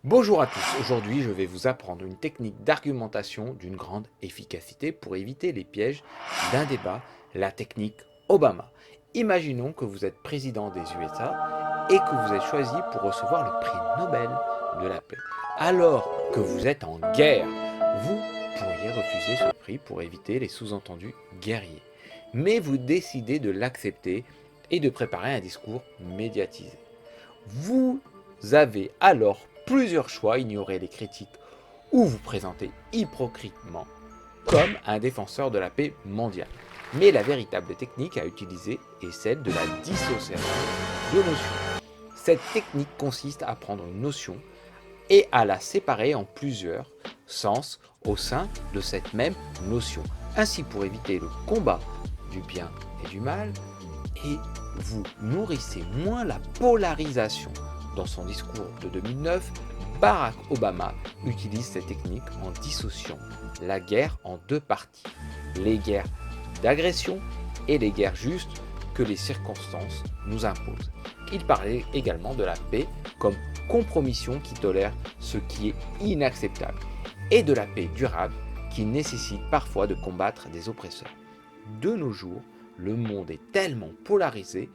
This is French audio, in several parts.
Bonjour à tous, aujourd'hui je vais vous apprendre une technique d'argumentation d'une grande efficacité pour éviter les pièges d'un débat, la technique Obama. Imaginons que vous êtes président des USA et que vous êtes choisi pour recevoir le prix Nobel de la paix. Alors que vous êtes en guerre, vous pourriez refuser ce prix pour éviter les sous-entendus guerriers. Mais vous décidez de l'accepter et de préparer un discours médiatisé. Vous avez alors plusieurs choix, ignorer les critiques ou vous présenter hypocritement comme un défenseur de la paix mondiale. Mais la véritable technique à utiliser est celle de la dissociation de notions. Cette technique consiste à prendre une notion et à la séparer en plusieurs sens au sein de cette même notion. Ainsi, pour éviter le combat du bien et du mal, et vous nourrissez moins la polarisation. Dans son discours de 2009, Barack Obama utilise cette technique en dissociant la guerre en deux parties, les guerres d'agression et les guerres justes que les circonstances nous imposent. Il parlait également de la paix comme compromission qui tolère ce qui est inacceptable et de la paix durable qui nécessite parfois de combattre des oppresseurs. De nos jours, le monde est tellement polarisé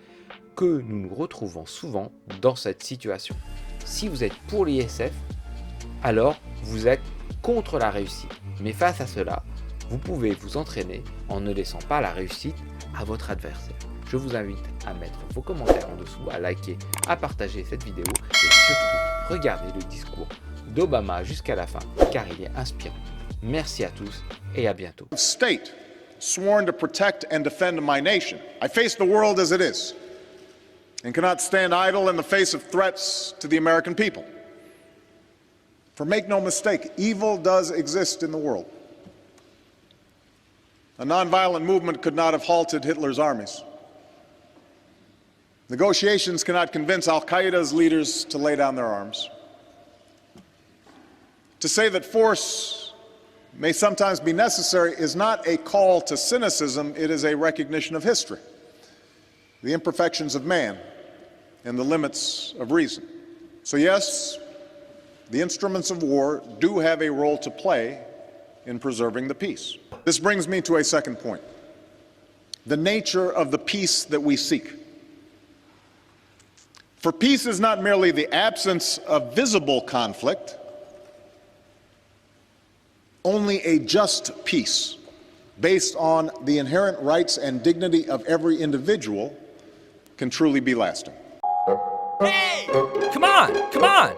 que nous nous retrouvons souvent dans cette situation. Si vous êtes pour l'ISF, alors vous êtes contre la réussite. Mais face à cela, vous pouvez vous entraîner en ne laissant pas la réussite à votre adversaire. Je vous invite à mettre vos commentaires en dessous, à liker, à partager cette vidéo et surtout, regardez le discours d'Obama jusqu'à la fin car il est inspirant. Merci à tous et à bientôt. State sworn to protect and defend my nation. I face the world as it is and cannot stand idle in the face of threats to the American people. For make no mistake, evil does exist in the world. A nonviolent movement could not have halted Hitler's armies. Negotiations cannot convince Al-Qaeda's leaders to lay down their arms. To say that force may sometimes be necessary is not a call to cynicism, it is a recognition of history, the imperfections of man, and the limits of reason. So yes, the instruments of war do have a role to play in preserving the peace. This brings me to a second point, the nature of the peace that we seek. For peace is not merely the absence of visible conflict, only a just peace based on the inherent rights and dignity of every individual can truly be lasting. Hey! Come on! Come on!